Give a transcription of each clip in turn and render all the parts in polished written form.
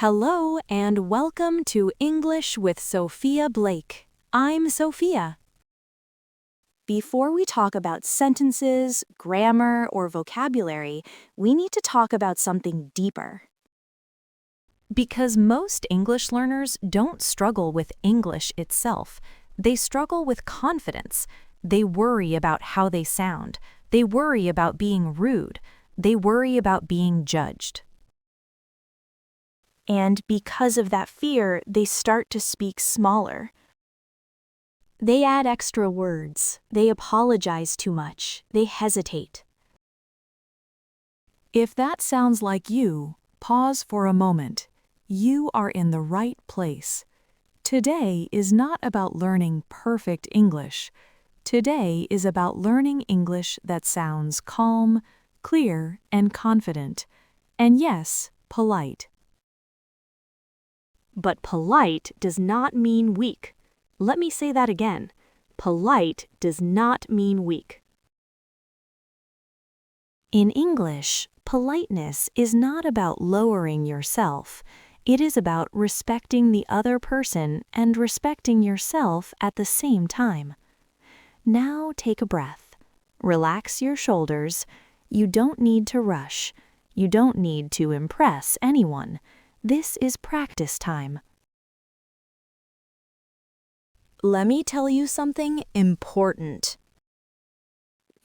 Hello and welcome to English with Sophia Blake. I'm Sophia. Before we talk about sentences, grammar, or vocabulary, we need to talk about something deeper. Because most English learners don't struggle with English itself. They struggle with confidence. They worry about how they sound. They worry about being rude. They worry about being judged. And because of that fear, they start to speak smaller. They add extra words. They apologize too much. They hesitate. If that sounds like you, pause for a moment. You are in the right place. Today is not about learning perfect English. Today is about learning English that sounds calm, clear, and confident. And yes, polite. But polite does not mean weak. Let me say that again. Polite does not mean weak. In English, politeness is not about lowering yourself. It is about respecting the other person and respecting yourself at the same time. Now take a breath. Relax your shoulders. You don't need to rush. You don't need to impress anyone. This is practice time. Let me tell you something important.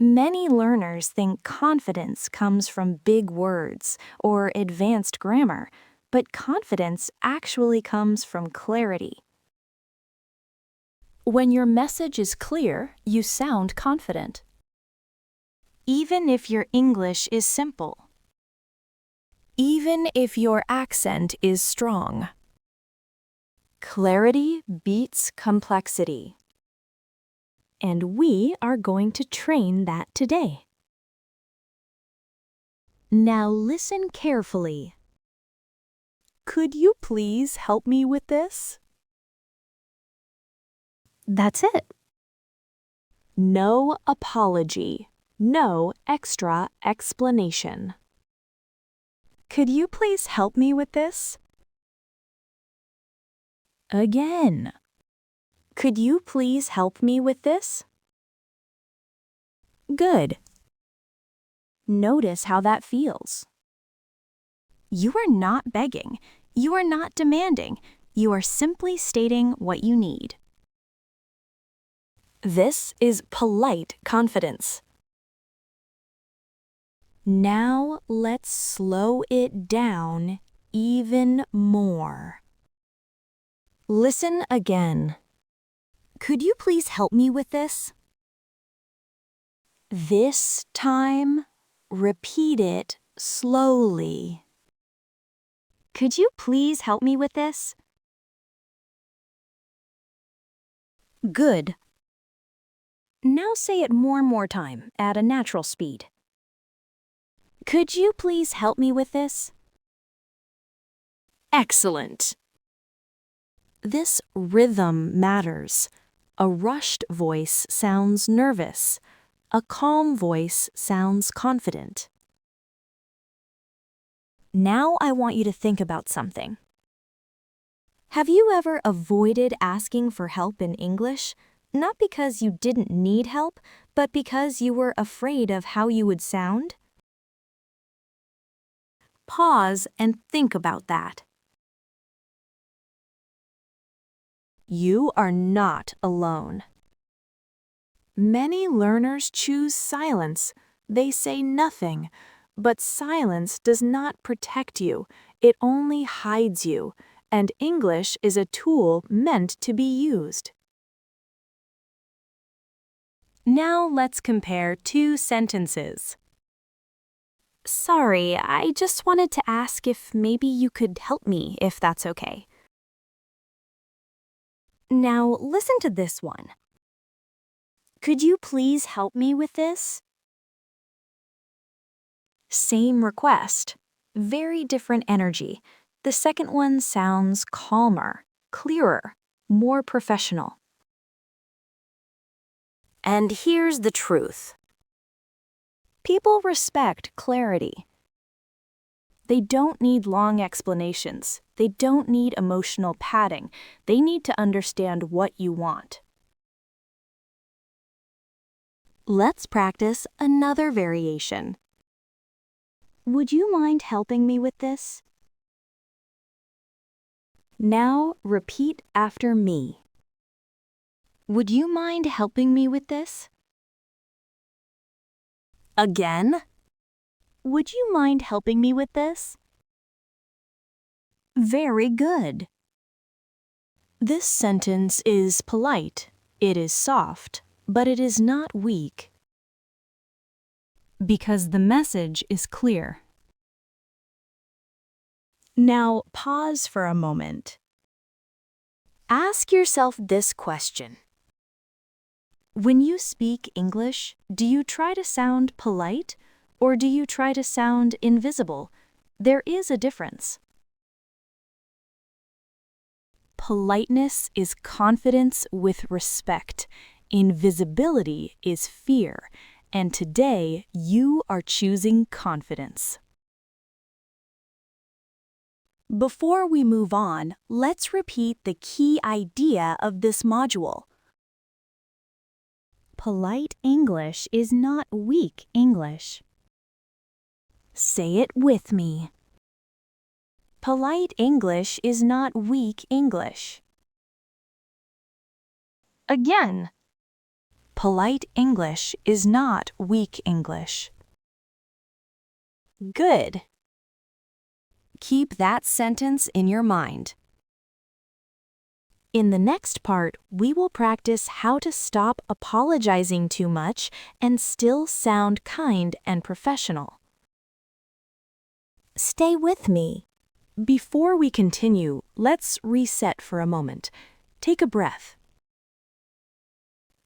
Many learners think confidence comes from big words or advanced grammar, but confidence actually comes from clarity. When your message is clear, you sound confident. Even if your English is simple. Even if your accent is strong. Clarity beats complexity. And we are going to train that today. Now listen carefully. Could you please help me with this? That's it. No apology. No extra explanation. Could you please help me with this? Again. Could you please help me with this? Good. Notice how that feels. You are not begging. You are not demanding. You are simply stating what you need. This is polite confidence. Now let's slow it down even more. Listen again. Could you please help me with this? This time, repeat it slowly. Could you please help me with this? Good. Now say it one more time at a natural speed. Could you please help me with this? Excellent. This rhythm matters. A rushed voice sounds nervous. A calm voice sounds confident. Now I want you to think about something. Have you ever avoided asking for help in English? Not because you didn't need help, but because you were afraid of how you would sound? Pause and think about that. You are not alone. Many learners choose silence. They say nothing, but silence does not protect you. It only hides you, and English is a tool meant to be used. Now let's compare two sentences. Sorry, I just wanted to ask if maybe you could help me, if that's okay. Now listen to this one. Could you please help me with this? Same request, very different energy. The second one sounds calmer, clearer, more professional. And here's the truth. People respect clarity. They don't need long explanations. They don't need emotional padding. They need to understand what you want. Let's practice another variation. Would you mind helping me with this? Now repeat after me. Would you mind helping me with this? Again. Would you mind helping me with this? Very good. This sentence is polite. It is soft, but it is not weak. Because the message is clear. Now pause for a moment. Ask yourself this question. When you speak English, do you try to sound polite or do you try to sound invisible? There is a difference. Politeness is confidence with respect. Invisibility is fear. And today, you are choosing confidence. Before we move on, let's repeat the key idea of this module. Polite English is not weak English. Say it with me. Polite English is not weak English. Again. Polite English is not weak English. Good. Keep that sentence in your mind. In the next part, we will practice how to stop apologizing too much and still sound kind and professional. Stay with me. Before we continue, let's reset for a moment. Take a breath.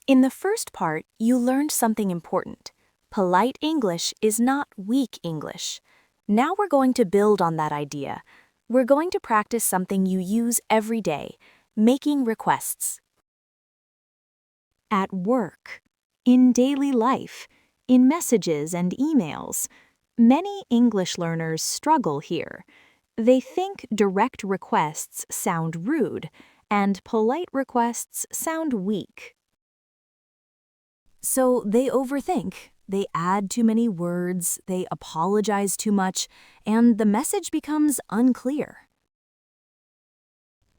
In the first part, you learned something important. Polite English is not weak English. Now we're going to build on that idea. We're going to practice something you use every day, making requests. At work, in daily life, in messages and emails, many English learners struggle here. They think direct requests sound rude, and polite requests sound weak. So they overthink, they add too many words, they apologize too much, and the message becomes unclear.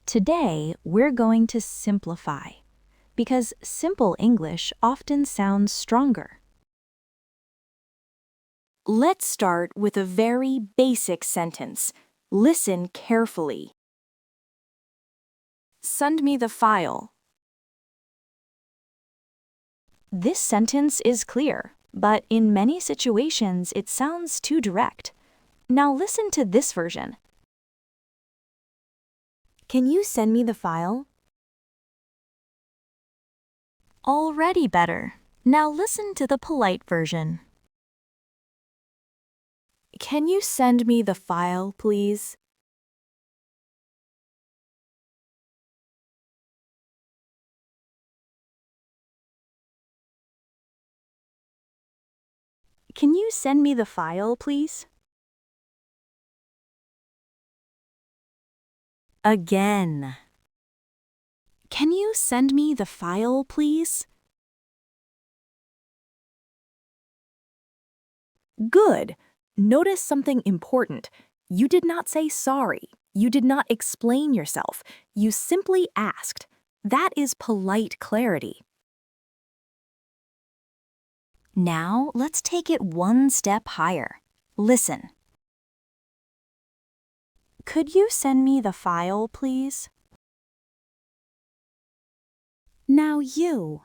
Today, we're going to simplify, because simple English often sounds stronger. Let's start with a very basic sentence. Listen carefully. Send me the file. This sentence is clear, but in many situations it sounds too direct. Now listen to this version. Can you send me the file? Already better. Now listen to the polite version. Can you send me the file, please? Can you send me the file, please? Again. Can you send me the file, please? Good. Notice something important. You did not say sorry. You did not explain yourself. You simply asked. That is polite clarity. Now, let's take it one step higher. Listen. Could you send me the file, please? Now you.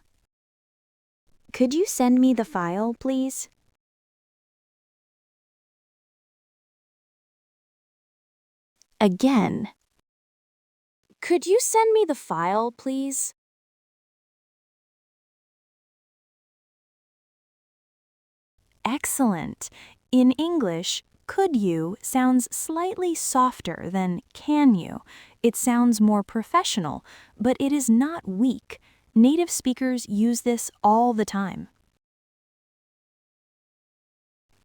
Could you send me the file, please? Again. Could you send me the file, please? Excellent. In English, could you sounds slightly softer than can you. It sounds more professional, but it is not weak. Native speakers use this all the time.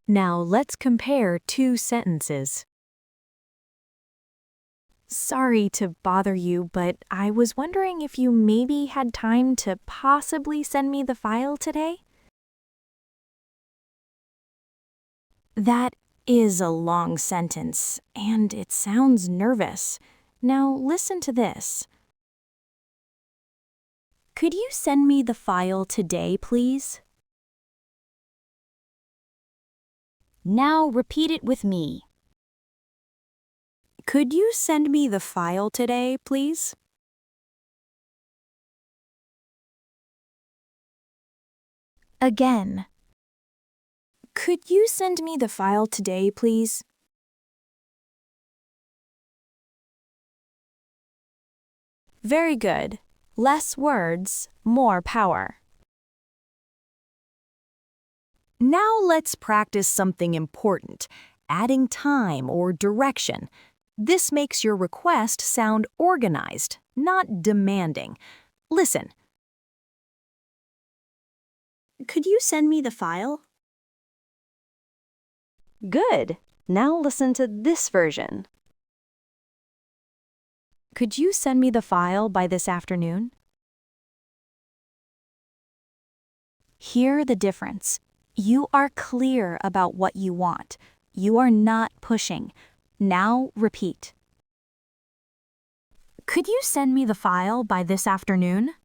Now let's compare two sentences. Sorry to bother you, but I was wondering if you maybe had time to possibly send me the file today? That is a long sentence, and it sounds nervous. Now listen to this. Could you send me the file today, please? Now repeat it with me. Could you send me the file today, please? Again. Could you send me the file today, please? Very good. Less words, more power. Now let's practice something important, adding time or direction. This makes your request sound organized, not demanding. Listen. Could you send me the file? Good. Now listen to this version. Could you send me the file by this afternoon? Hear the difference. You are clear about what you want. You are not pushing. Now repeat. Could you send me the file by this afternoon?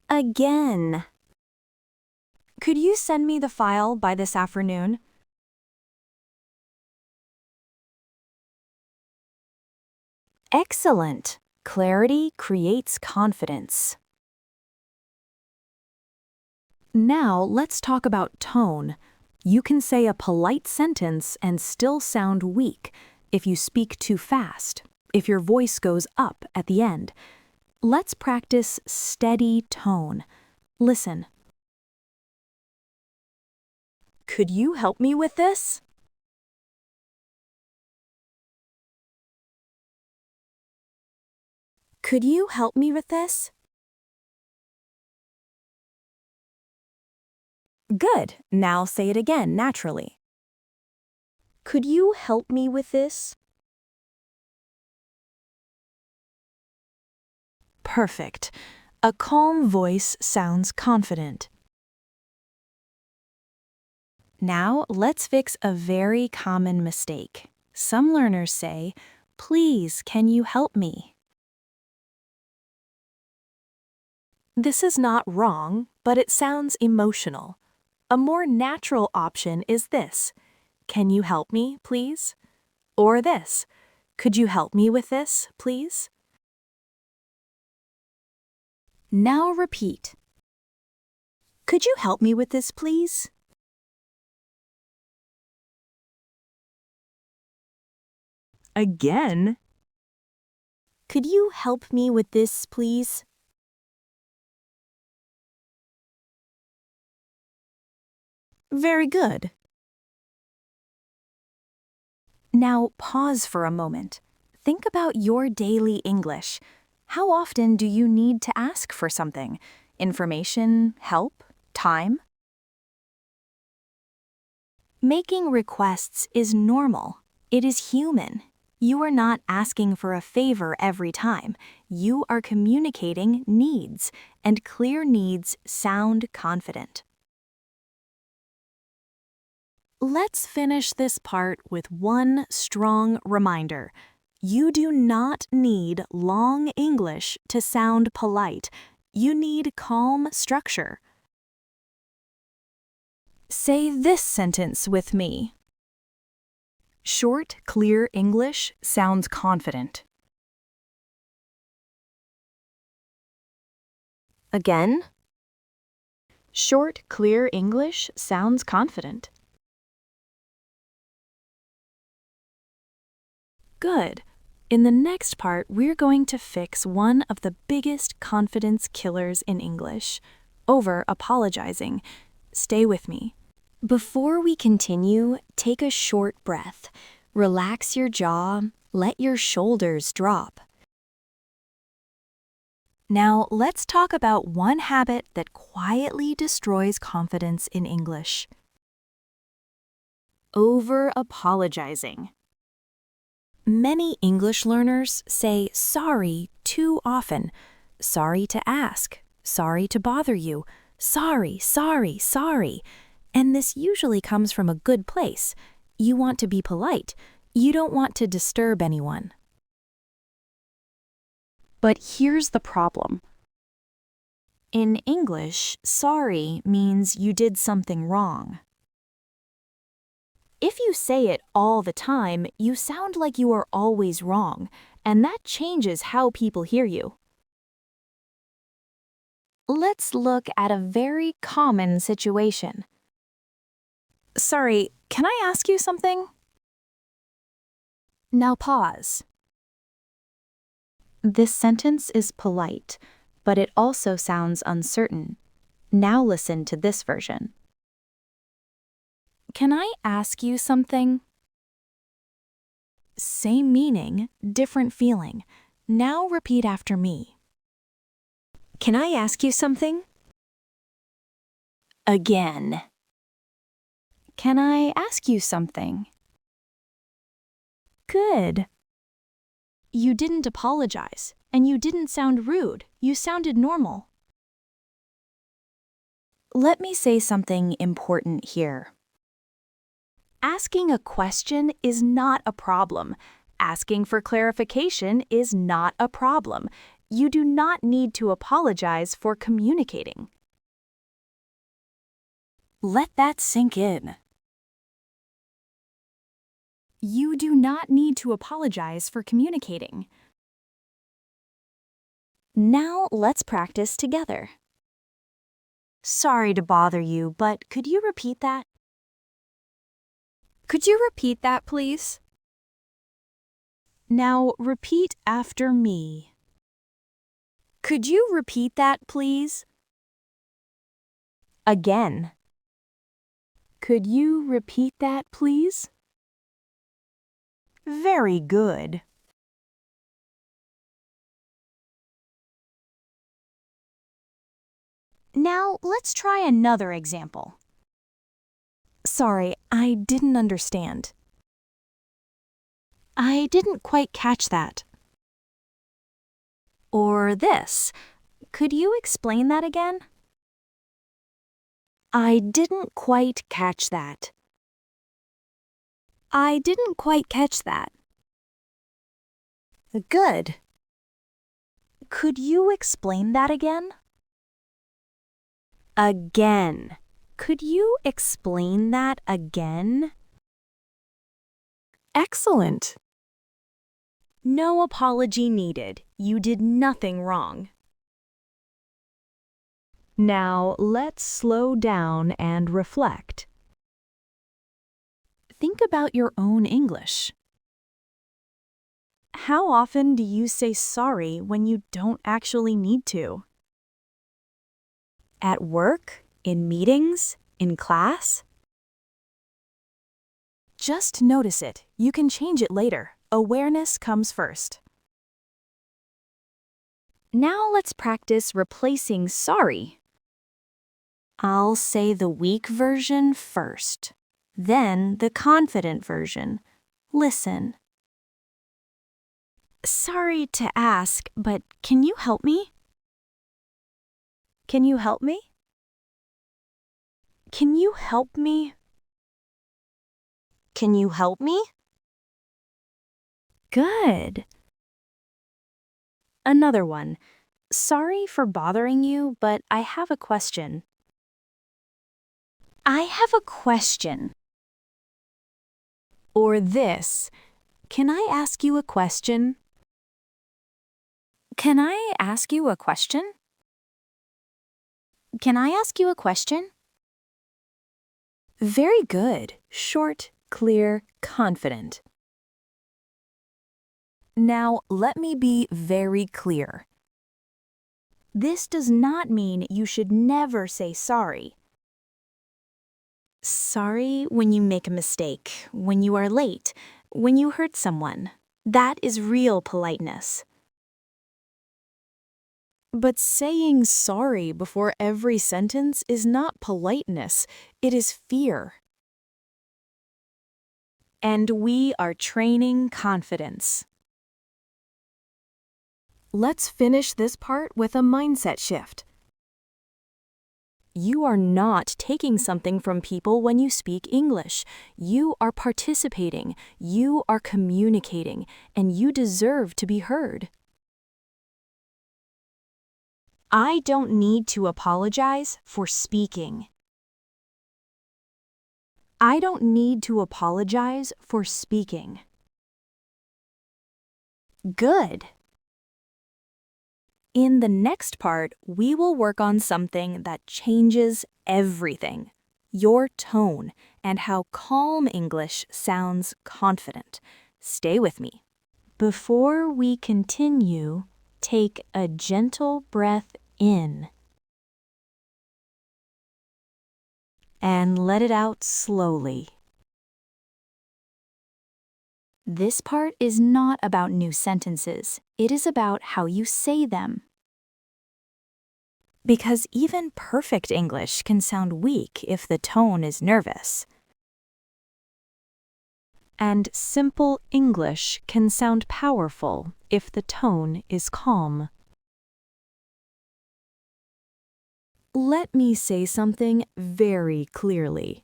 Again. Could you send me the file by this afternoon? Excellent. Clarity creates confidence. Now let's talk about tone. You can say a polite sentence and still sound weak if you speak too fast, if your voice goes up at the end. Let's practice steady tone. Listen. Could you help me with this? Could you help me with this? Good. Now say it again naturally. Could you help me with this? Perfect. A calm voice sounds confident. Now let's fix a very common mistake. Some learners say, "Please, can you help me?" This is not wrong, but it sounds emotional. A more natural option is this. Can you help me, please? Or this. Could you help me with this, please? Now repeat. Could you help me with this, please? Again. Could you help me with this, please? Very good. Now pause for a moment. Think about your daily English. How often do you need to ask for something? Information, help, time? Making requests is normal. It is human. You are not asking for a favor every time. You are communicating needs, and clear needs sound confident. Let's finish this part with one strong reminder. You do not need long English to sound polite. You need calm structure. Say this sentence with me. Short, clear English sounds confident. Again? Short, clear English sounds confident. Good. In the next part, we're going to fix one of the biggest confidence killers in English, over-apologizing. Stay with me. Before we continue, take a short breath. Relax your jaw, let your shoulders drop. Now, let's talk about one habit that quietly destroys confidence in English. over-apologizing. Many English learners say sorry too often. Sorry to ask, sorry to bother you, sorry, sorry, sorry. And this usually comes from a good place. You want to be polite. You don't want to disturb anyone. But here's the problem. In English, sorry means you did something wrong. If you say it all the time, you sound like you are always wrong, and that changes how people hear you. Let's look at a very common situation. Sorry, can I ask you something? Now pause. This sentence is polite, but it also sounds uncertain. Now listen to this version. Can I ask you something? Same meaning, different feeling. Now repeat after me. Can I ask you something? Again. Can I ask you something? Good. You didn't apologize, and you didn't sound rude. You sounded normal. Let me say something important here. Asking a question is not a problem. Asking for clarification is not a problem. You do not need to apologize for communicating. Let that sink in. You do not need to apologize for communicating. Now let's practice together. Sorry to bother you, but could you repeat that? Could you repeat that, please? Now repeat after me. Could you repeat that, please? Again. Could you repeat that, please? Very good. Now let's try another example. Sorry, I didn't understand. I didn't quite catch that. Or this. Could you explain that again? I didn't quite catch that. I didn't quite catch that. Good. Could you explain that again? Again. Could you explain that again? Excellent. No apology needed. You did nothing wrong. Now let's slow down and reflect. Think about your own English. How often do you say sorry when you don't actually need to? At work? In meetings? In class? Just notice it. You can change it later. Awareness comes first. Now let's practice replacing sorry. I'll say the weak version first, then the confident version. Listen. Sorry to ask, but can you help me? Can you help me? Can you help me? Can you help me? Good. Another one. Sorry for bothering you, but I have a question. I have a question. Or this. Can I ask you a question? Can I ask you a question? Can I ask you a question? Very good. Short, clear, confident. Now, let me be very clear. This does not mean you should never say sorry. Sorry when you make a mistake, when you are late, when you hurt someone. That is real politeness. But saying sorry before every sentence is not politeness, it is fear. and we are training confidence. Let's finish this part with a mindset shift. You are not taking something from people when you speak English. You are participating, you are communicating, and you deserve to be heard. I don't need to apologize for speaking. I don't need to apologize for speaking. Good. In the next part, we will work on something that changes everything: your tone and how calm English sounds confident. Stay with me. Before we continue, take a gentle breath in and let it out slowly. This part is not about new sentences. It is about how you say them. Because even perfect English can sound weak if the tone is nervous. And simple English can sound powerful if the tone is calm. Let me say something very clearly.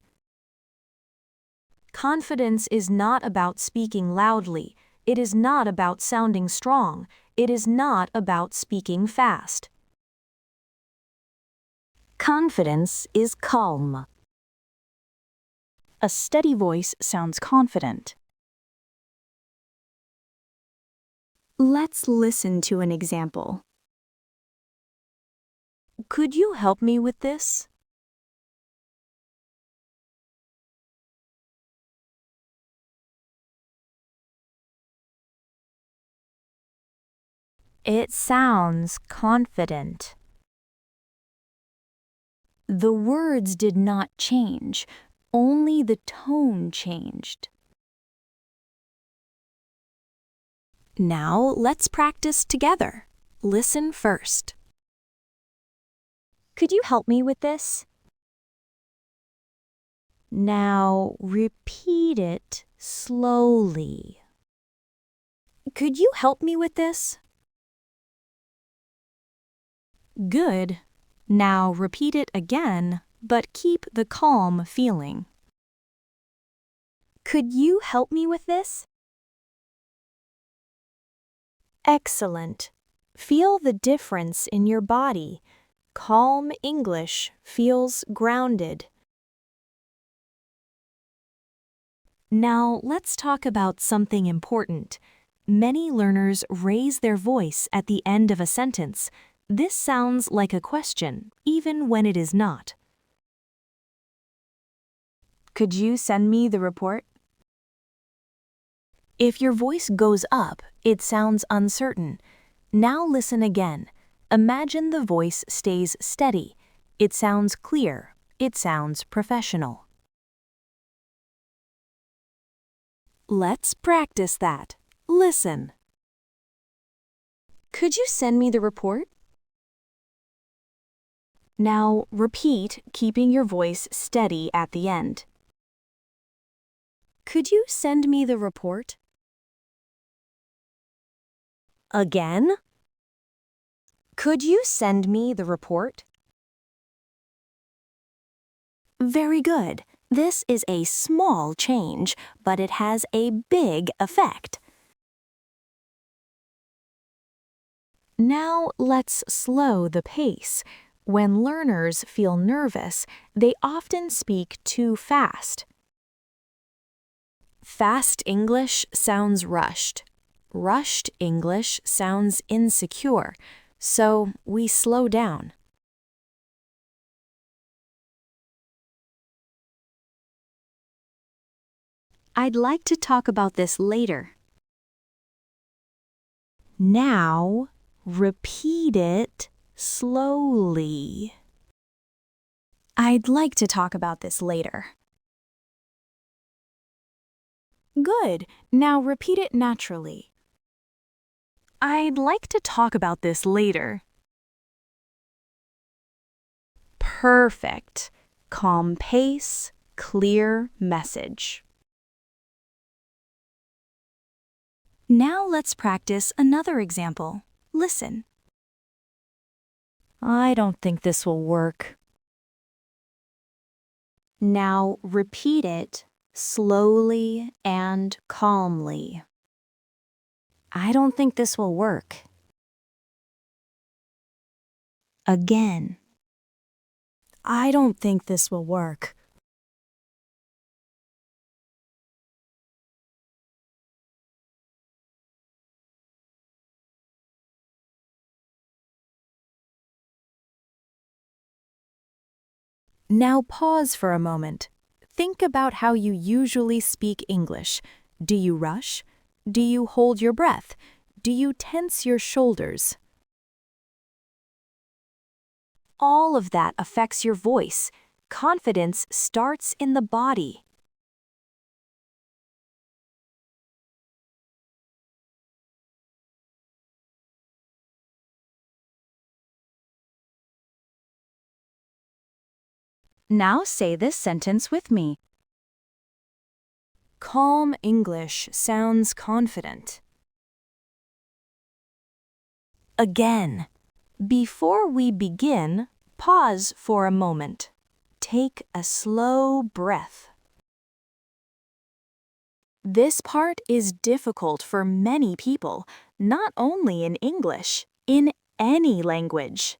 Confidence is not about speaking loudly. It is not about sounding strong. It is not about speaking fast. Confidence is calm. A steady voice sounds confident. Let's listen to an example. Could you help me with this? It sounds confident. The words did not change, only the tone changed. Now let's practice together. Listen first. Could you help me with this? Now repeat it slowly. Could you help me with this? Good. Now repeat it again, but keep the calm feeling. Could you help me with this? Excellent. Feel the difference in your body. Calm English feels grounded. Now let's talk about something important. Many learners raise their voice at the end of a sentence. This sounds like a question, even when it is not. Could you send me the report? If your voice goes up, it sounds uncertain. Now listen again. Imagine the voice stays steady. It sounds clear. It sounds professional. Let's practice that. Listen. Could you send me the report? Now repeat, keeping your voice steady at the end. Could you send me the report? Again? Could you send me the report? Very good. This is a small change, but it has a big effect. Now let's slow the pace. When learners feel nervous, they often speak too fast. Fast English sounds rushed. Rushed English sounds insecure, so we slow down. I'd like to talk about this later. Now, repeat it slowly. I'd like to talk about this later. Good. Now repeat it naturally. I'd like to talk about this later. Perfect. Calm pace, clear message. Now let's practice another example. Listen. I don't think this will work. Now repeat it slowly and calmly. I don't think this will work. Again. I don't think this will work. Now pause for a moment. Think about how you usually speak English. Do you rush? Do you hold your breath? Do you tense your shoulders? All of that affects your voice. Confidence starts in the body. Now say this sentence with me. Calm English sounds confident. Again. Before we begin, pause for a moment. Take a slow breath. This part is difficult for many people, not only in English, in any language.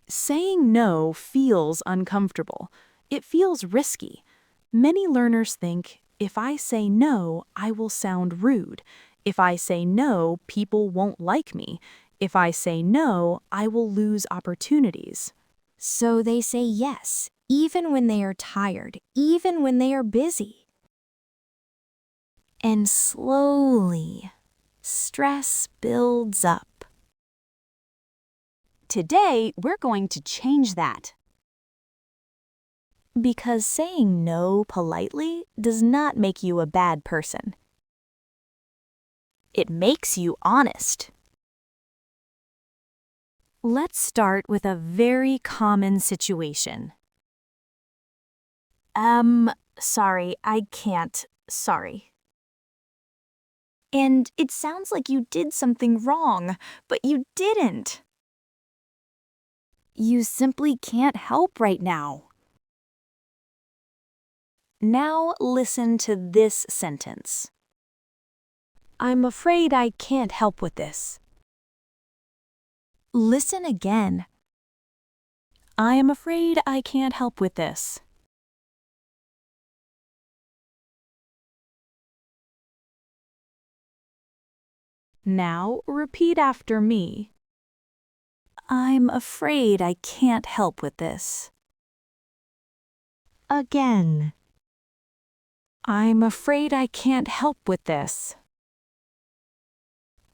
Saying no feels uncomfortable. It feels risky. Many learners think, if I say no, I will sound rude. If I say no, people won't like me. If I say no, I will lose opportunities. So they say yes, even when they are tired, even when they are busy. And slowly, stress builds up. Today, we're going to change that. Because saying no politely does not make you a bad person. It makes you honest. Let's start with a very common situation. Sorry, I can't. Sorry. And it sounds like you did something wrong, but you didn't. You simply can't help right now. Now listen to this sentence. I'm afraid I can't help with this. Listen again. I am afraid I can't help with this. Now repeat after me. I'm afraid I can't help with this. Again. I'm afraid I can't help with this.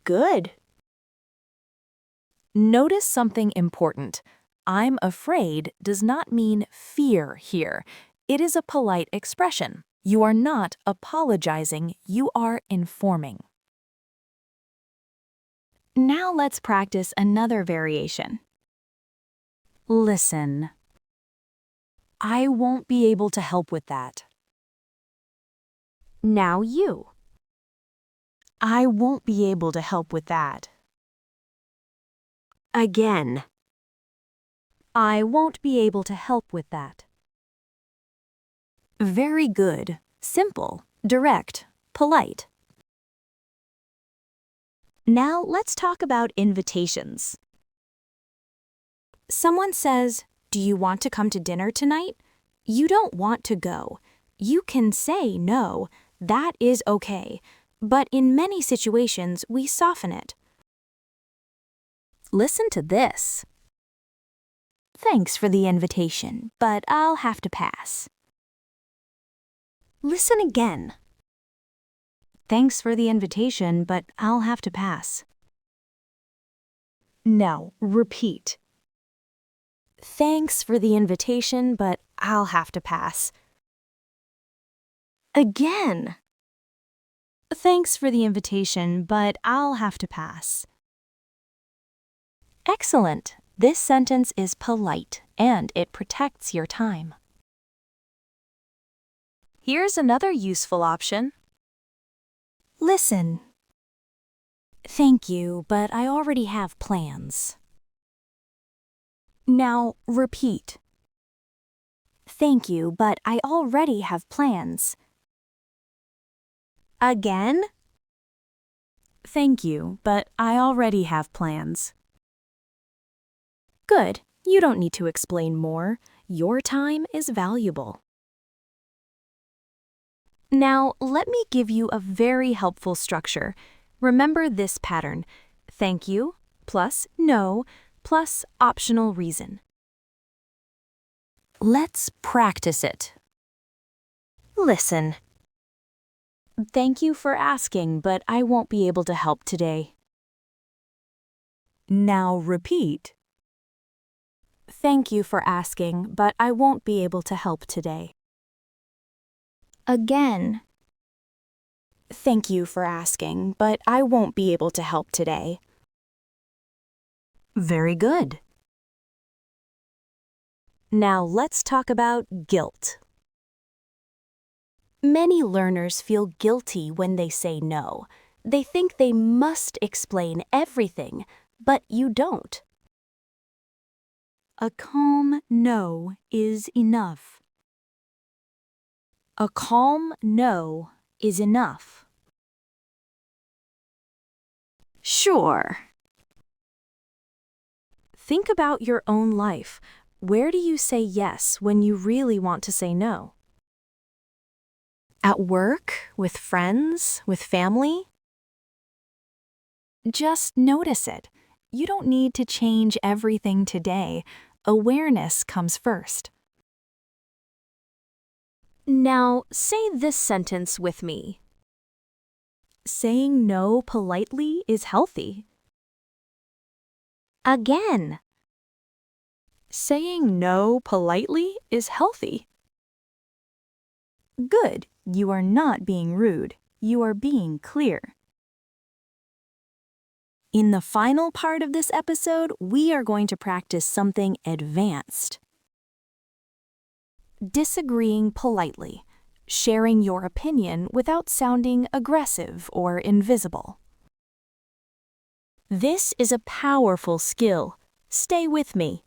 Good. Notice something important. I'm afraid does not mean fear here. It is a polite expression. You are not apologizing, you are informing. Now let's practice another variation. Listen. I won't be able to help with that. Now you. I won't be able to help with that. Again. I won't be able to help with that. Very good. Simple, direct, polite. Now let's talk about invitations. Someone says, "Do you want to come to dinner tonight?" You don't want to go. You can say no. That is okay. But in many situations, we soften it. Listen to this. Thanks for the invitation, but I'll have to pass. Listen again. Thanks for the invitation, but I'll have to pass. Now, repeat. Thanks for the invitation, but I'll have to pass. Again. Thanks for the invitation, but I'll have to pass. Excellent. This sentence is polite, and it protects your time. Here's another useful option. Listen. Thank you, but I already have plans. Now, repeat. Thank you, but I already have plans. Again? Thank you, but I already have plans. Good. You don't need to explain more. Your time is valuable. Now, let me give you a very helpful structure. Remember this pattern: thank you plus no plus optional reason. Let's practice it. Listen. Thank you for asking, but I won't be able to help today. Now repeat. Thank you for asking, but I won't be able to help today. Again. Thank you for asking, but I won't be able to help today. Very good. Now let's talk about guilt. Many learners feel guilty when they say no. They think they must explain everything, but you don't. A calm no is enough. A calm no is enough. Sure. Think about your own life. Where do you say yes when you really want to say no? At work, with friends, with family? Just notice it. You don't need to change everything today. Awareness comes first. Now, say this sentence with me. Saying no politely is healthy. Again. Saying no politely is healthy. Good. You are not being rude. You are being clear. In the final part of this episode, we are going to practice something advanced. Disagreeing politely, sharing your opinion without sounding aggressive or invisible. This is a powerful skill. Stay with me.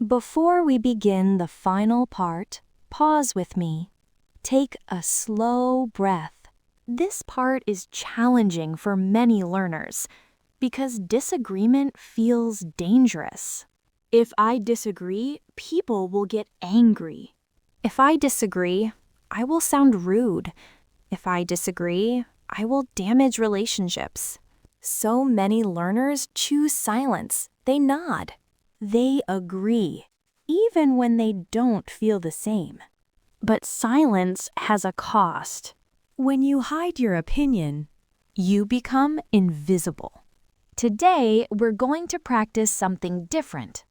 Before we begin the final part, pause with me. Take a slow breath. This part is challenging for many learners because disagreement feels dangerous. If I disagree, people will get angry. If I disagree, I will sound rude. If I disagree, I will damage relationships. So many learners choose silence. They nod. They agree, even when they don't feel the same. But silence has a cost. When you hide your opinion, you become invisible. Today, we're going to practice something different.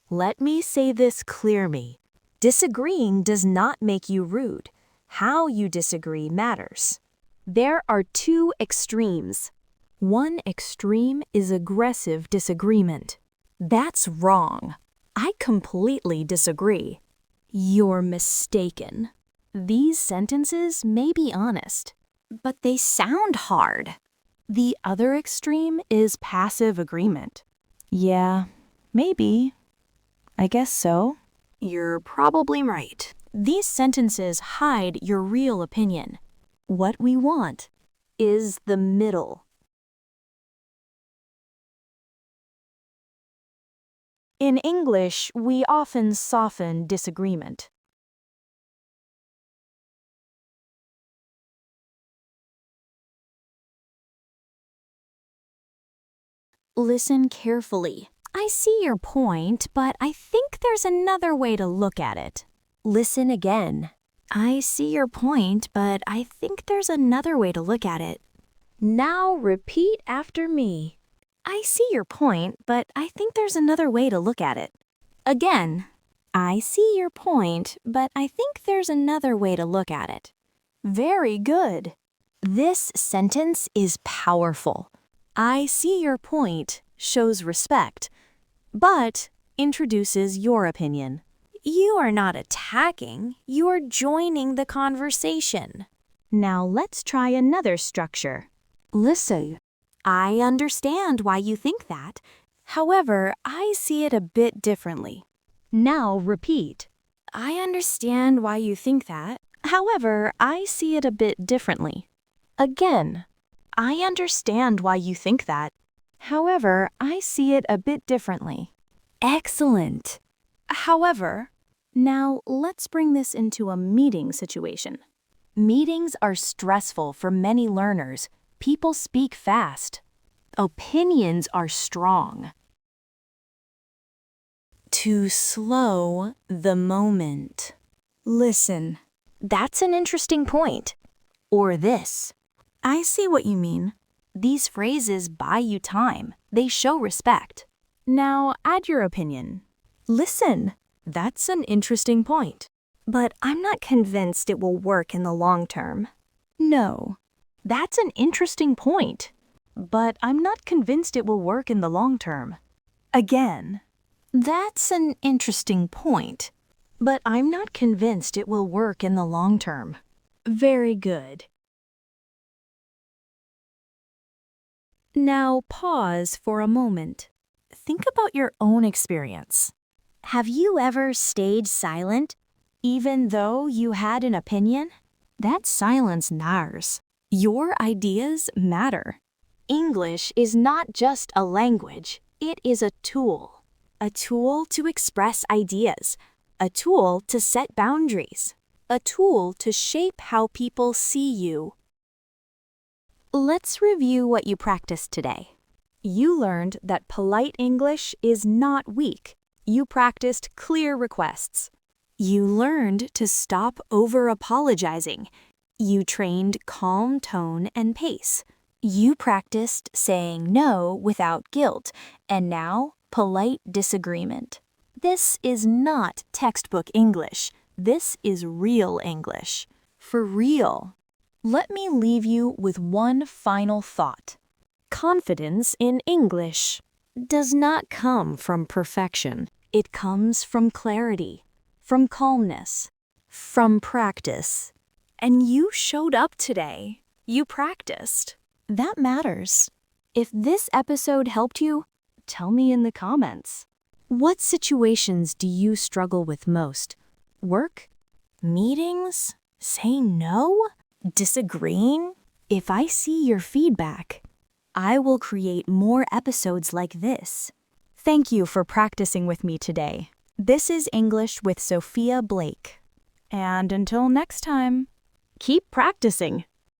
Let me say this clearly. Disagreeing does not make you rude. How you disagree matters. There are two extremes. One extreme is aggressive disagreement. That's wrong. I completely disagree. You're mistaken. These sentences may be honest, but they sound hard. The other extreme is passive agreement. Yeah, maybe. I guess so. You're probably right. These sentences hide your real opinion. What we want is the middle. In English, we often soften disagreement. Listen carefully. I see your point, but I think there's another way to look at it. Listen again. I see your point, but I think there's another way to look at it. Now repeat after me. I see your point, but I think there's another way to look at it. Again. I see your point, but I think there's another way to look at it. Very good. This sentence is powerful. I see your point shows respect, but introduces your opinion. You are not attacking, you are joining the conversation. Now let's try another structure. Listen. I understand why you think that. However, I see it a bit differently. Now repeat. I understand why you think that. However, I see it a bit differently. Again. I understand why you think that. However, I see it a bit differently. Excellent. However, now let's bring this into a meeting situation. Meetings are stressful for many learners. People speak fast. Opinions are strong. To slow the moment. Listen. That's an interesting point. Or this. I see what you mean. These phrases buy you time. They show respect. Now add your opinion. Listen. That's an interesting point. But I'm not convinced it will work in the long term. No. That's an interesting point. But I'm not convinced it will work in the long term. Again. That's an interesting point. But I'm not convinced it will work in the long term. Very good. Now pause for a moment. Think about your own experience. Have you ever stayed silent, even though you had an opinion? That silence matters. Your ideas matter. English is not just a language, it is a tool. A tool to express ideas, a tool to set boundaries, a tool to shape how people see you. Let's review what you practiced today. You learned that polite English is not weak. You practiced clear requests. You learned to stop over-apologizing. You trained calm tone and pace. You practiced saying no without guilt, and now polite disagreement. This is not textbook English. This is real English. For real. Let me leave you with one final thought. Confidence in English does not come from perfection. It comes from clarity, from calmness, from practice. And you showed up today. You practiced. That matters. If this episode helped you, tell me in the comments. What situations do you struggle with most? Work? Meetings? Saying no? Disagreeing? If I see your feedback, I will create more episodes like this. Thank you for practicing with me today. This is English with Sophia Blake. And until next time, keep practicing.